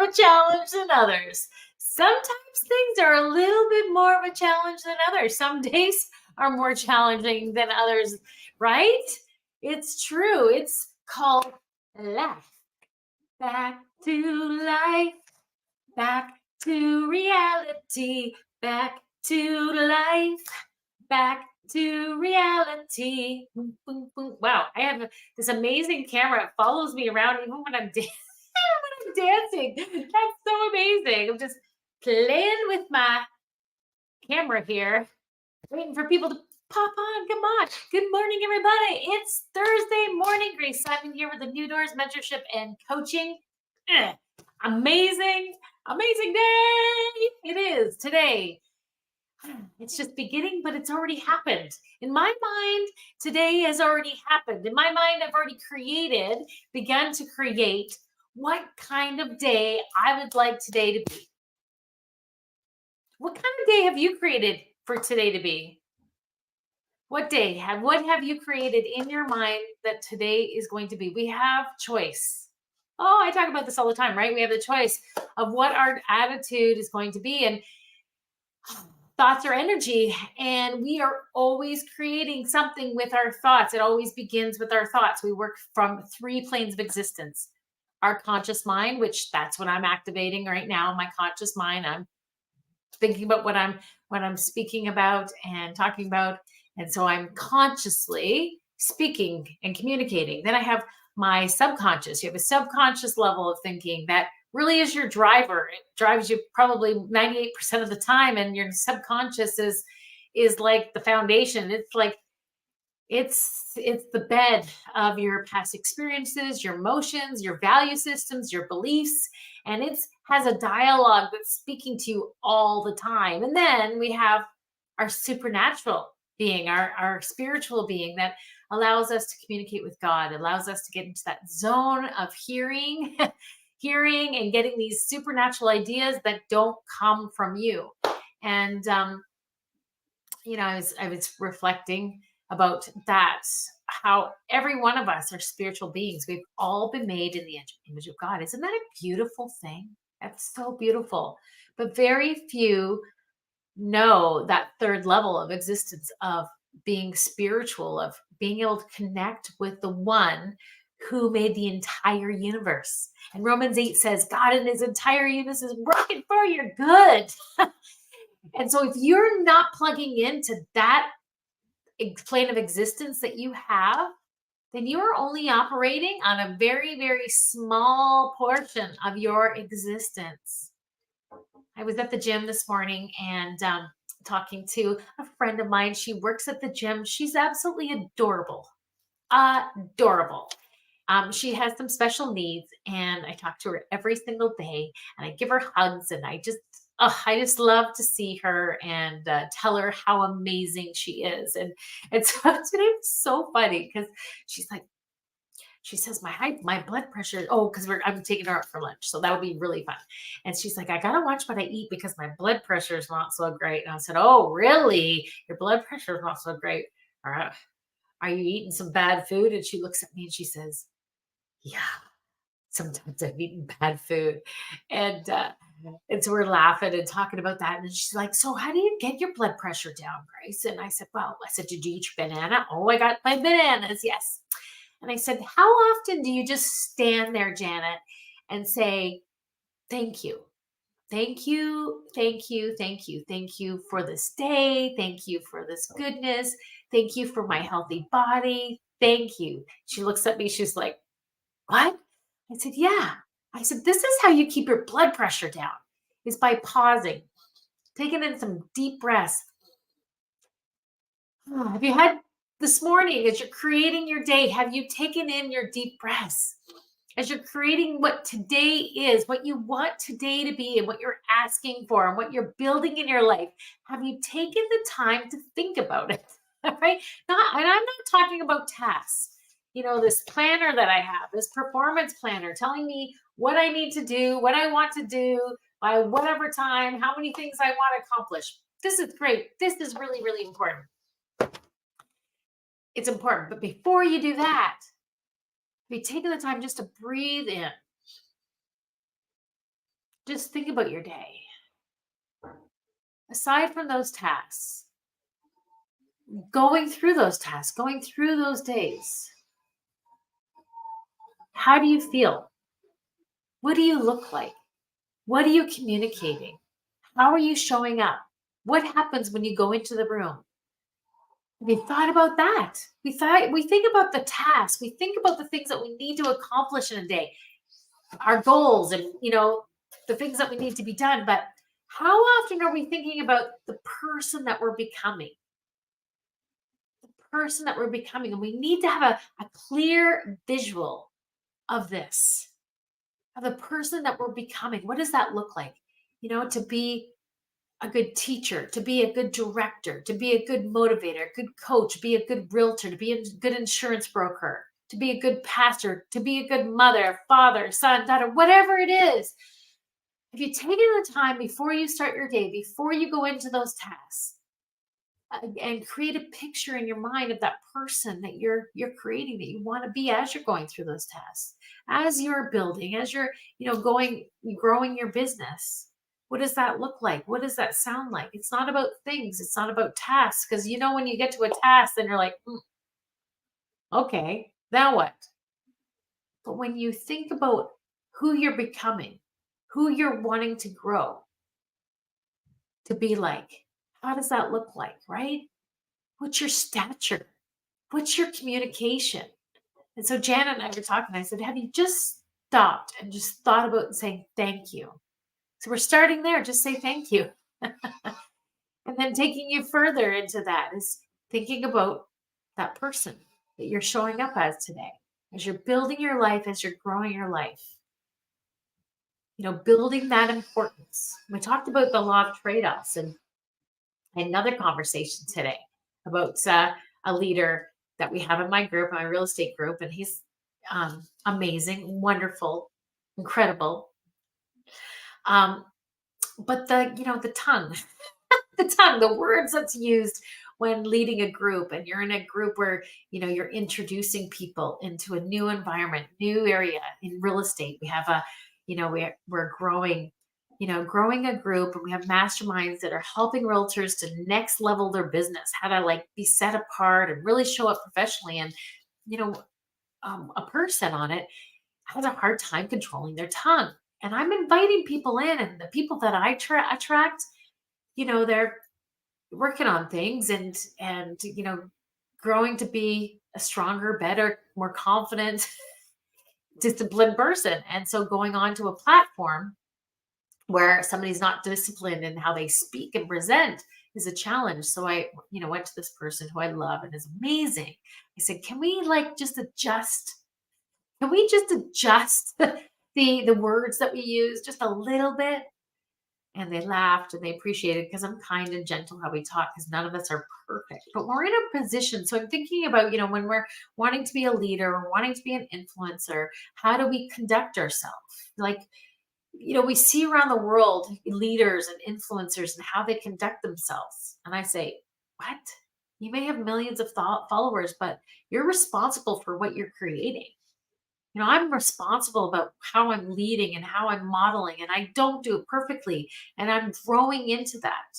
of a challenge than others. Sometimes things are a little bit more of a challenge than others. Some days are more challenging than others, right? It's true. It's called life. Back to life. Back to reality. Back to life. Back to reality. Boom, boom, boom. Wow, I have this amazing camera. It follows me around even when I'm dancing. That's so amazing. I'm just playing with my camera here, waiting for people to pop on. Come on. Good morning, everybody. It's Thursday morning. Grace Simon here with the New Doors Mentorship and Coaching. Amazing, amazing day. It is today. It's just beginning, but it's already happened. In my mind, today has already happened. In my mind, I've already begun to create what kind of day I would like today to be. What kind of day have you created for today to be? What have you created in your mind that today is going to be? We have choice. Oh, I talk about this all the time, right? We have the choice of what our attitude is going to be. And thoughts are energy, and we are always creating something with our thoughts. It always begins with our thoughts. We work from 3 planes of existence. Our conscious mind, which that's what I'm activating right now, my conscious mind. I'm thinking about what I'm speaking about and talking about, and so I'm consciously speaking and communicating. Then I have my subconscious. You have a subconscious level of thinking that really is your driver. It drives you probably 98% of the time, and your subconscious is like the foundation. It's like it's the bed of your past experiences, your emotions, your value systems, your beliefs, and it has a dialogue that's speaking to you all the time. And then we have our supernatural being, our spiritual being that allows us to communicate with God, allows us to get into that zone of hearing, hearing and getting these supernatural ideas that don't come from you. And I was reflecting about that, how every one of us are spiritual beings. We've all been made in the image of God. Isn't that a beautiful thing? That's so beautiful. But very few know that third level of existence, of being spiritual, of being able to connect with the one who made the entire universe. And Romans 8 says, God and his entire universe is working for your good. And so if you're not plugging into that plane of existence that you have, then you are only operating on a very, very small portion of your existence. I was at the gym this morning and talking to a friend of mine. She works at the gym. She's absolutely adorable. Adorable. She has some special needs, and I talk to her every single day, and I give her hugs, and I just love to see her and tell her how amazing she is. And so today was so funny because she's like, she says my blood pressure. Oh, because I'm taking her out for lunch, so that would be really fun. And she's like, I gotta watch what I eat because my blood pressure is not so great. And I said, oh, really? Your blood pressure is not so great. Are you eating some bad food? And she looks at me and she says, yeah, sometimes I've eaten bad food. And so we're laughing and talking about that. And she's like, so how do you get your blood pressure down, Grace? And I said, did you eat your banana? Oh, I got my bananas. Yes. And I said, how often do you just stand there, Janet, and say, thank you? Thank you, thank you, thank you. Thank you for this day. Thank you for this goodness. Thank you for my healthy body. Thank you. She looks at me. She's like, what? I said, yeah. I said, this is how you keep your blood pressure down, is by pausing, taking in some deep breaths. Have you had this morning, as you're creating your day, have you taken in your deep breaths? As you're creating what today is, what you want today to be, and what you're asking for, and what you're building in your life, have you taken the time to think about it? Right? And I'm not talking about tasks. This planner that I have, this performance planner telling me what I need to do, what I want to do by whatever time, how many things I want to accomplish. This is great. This is really, really important. It's important. But before you do that, be taking the time just to breathe in Just think about your day. Aside from those tasks, going through those days, how do you feel? What do you look like? What are you communicating? How are you showing up? What happens when you go into the room? We thought about that. We think about the tasks. We think about the things that we need to accomplish in a day, our goals, and the things that we need to be done. But how often are we thinking about the person that we're becoming? The person that we're becoming, and we need to have a clear visual of this, of the person that we're becoming. What does that look like? To be a good teacher, to be a good director, to be a good motivator, good coach, be a good realtor, to be a good insurance broker, to be a good pastor, to be a good mother, father, son, daughter, whatever it is. If you take the time before you start your day, before you go into those tasks, and create a picture in your mind of that person that you're creating, that you want to be as you're going through those tasks, as you're building, as you're going growing your business. What does that look like? What does that sound like? It's not about things, it's not about tasks, because when you get to a task, then you're like, okay, now what? But when you think about who you're becoming, who you're wanting to grow to be like, how does that look like, right? What's your stature? What's your communication? And so Janet and I were talking. I said, have you just stopped and just thought about saying thank you? So we're starting there. Just say thank you. And then taking you further into that is thinking about that person that you're showing up as today, as you're building your life, as you're growing your life, building that importance. We talked about the law of trade offs and another conversation today about a leader that we have in my group, my real estate group, and he's amazing, wonderful, incredible. Um, but the tongue, the tongue, the words that's used when leading a group, and you're in a group where you're introducing people into a new environment, new area in real estate. We have we're growing growing a group, and we have masterminds that are helping realtors to next level their business, how to be set apart and really show up professionally. And you know a person on it has a hard time controlling their tongue, and I'm inviting people in, and the people that I attract, they're working on things, and growing to be a stronger, better, more confident, disciplined person. And so going on to a platform where somebody's not disciplined in how they speak and present is a challenge. So I, went to this person who I love and is amazing. I said, can we just adjust? Can we just adjust the words that we use just a little bit? And they laughed and they appreciated, because I'm kind and gentle how we talk, because none of us are perfect. But we're in a position. So I'm thinking about, when we're wanting to be a leader or wanting to be an influencer, how do we conduct ourselves? Like, we see around the world leaders and influencers and how they conduct themselves. And I say, what? You may have millions of followers, but you're responsible for what you're creating. I'm responsible about how I'm leading and how I'm modeling, and I don't do it perfectly. And I'm growing into that.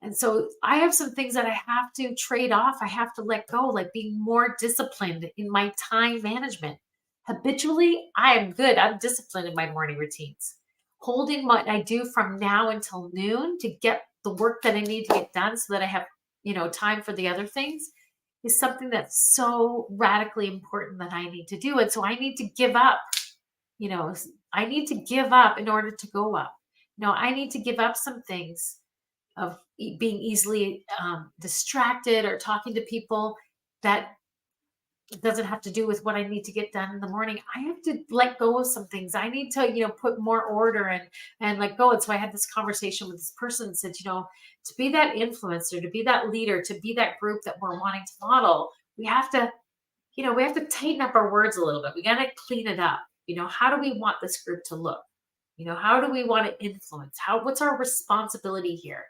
And so I have some things that I have to trade off. I have to let go, like being more disciplined in my time management. Habitually, I am good. I'm disciplined in my morning routines. Holding what I do from now until noon to get the work that I need to get done so that I have, time for the other things is something that's so radically important that I need to do. And so I need to give up, you know, I need to give up in order to go up. I need to give up some things of being easily distracted or talking to people that doesn't have to do with what I need to get done in the morning. I have to let go of some things. I need to, put more order and let go. And so I had this conversation with this person and said, to be that influencer, to be that leader, to be that group that we're wanting to model, we have to, we have to tighten up our words a little bit. We got to clean it up. How do we want this group to look? How do we want to influence? What's our responsibility here?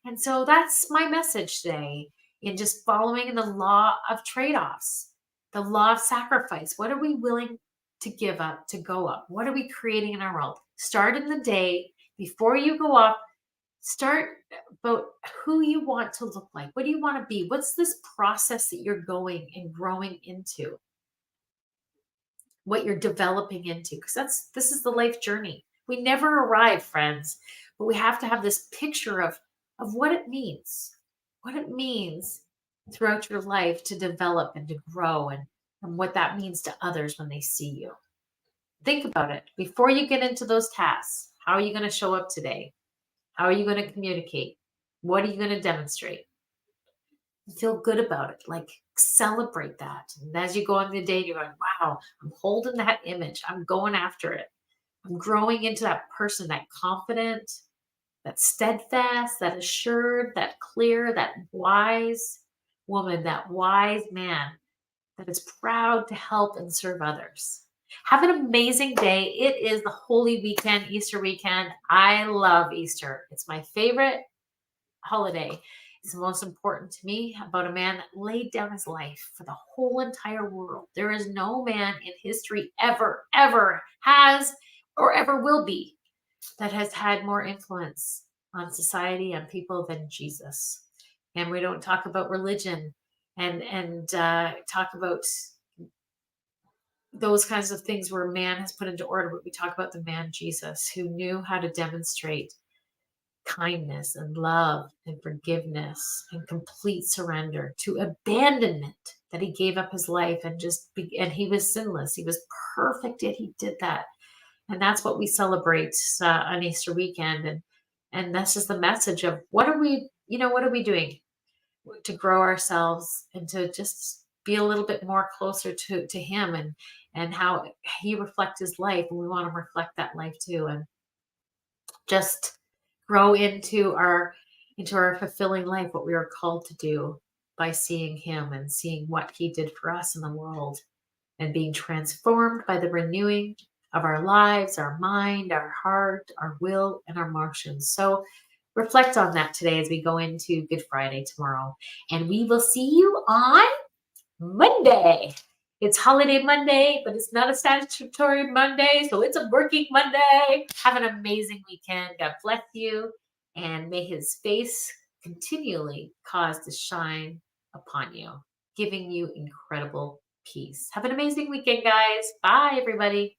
And so that's my message today, in just following the law of trade-offs, the law of sacrifice. What are we willing to give up to go up? What are we creating in our world? Start in the day before you go off. Start about who you want to look like. What do you want to be? What's this process that you're going and growing into? What you're developing into? Because this is the life journey. We never arrive, friends, but we have to have this picture of what it means throughout your life to develop and to grow and what that means to others when they see you. Think about it before you get into those tasks. How are you going to show up today? How are you going to communicate? What are you going to demonstrate? Feel good about it. Like celebrate that. And as you go on the day, you're going, wow, I'm holding that image. I'm going after it. I'm growing into that person, that confident, that steadfast, that assured, that clear, that wise woman, that wise man that is proud to help and serve others. Have an amazing day. It is the Holy Weekend, Easter weekend. I love Easter. It's my favorite holiday. It's the most important to me about a man that laid down his life for the whole entire world. There is no man in history ever has or ever will be that has had more influence on society and people than Jesus. And we don't talk about religion and talk about those kinds of things where man has put into order, but we talk about the man Jesus who knew how to demonstrate kindness and love and forgiveness and complete surrender to abandonment, that he gave up his life and and he was sinless, he was perfect, yet he did that. And that's what we celebrate on Easter weekend. And this is the message of what are we, what are we doing to grow ourselves and to just be a little bit more closer to him and how he reflects his life, and we want to reflect that life too, and just grow into our fulfilling life, what we are called to do by seeing him and seeing what he did for us in the world and being transformed by the renewing of our lives, our mind, our heart, our will, and our emotions. So reflect on that today as we go into Good Friday tomorrow. And we will see you on Monday. It's holiday Monday, but it's not a statutory Monday, so it's a working Monday. Have an amazing weekend. God bless you, and may his face continually cause to shine upon you, giving you incredible peace. Have an amazing weekend, guys. Bye, everybody.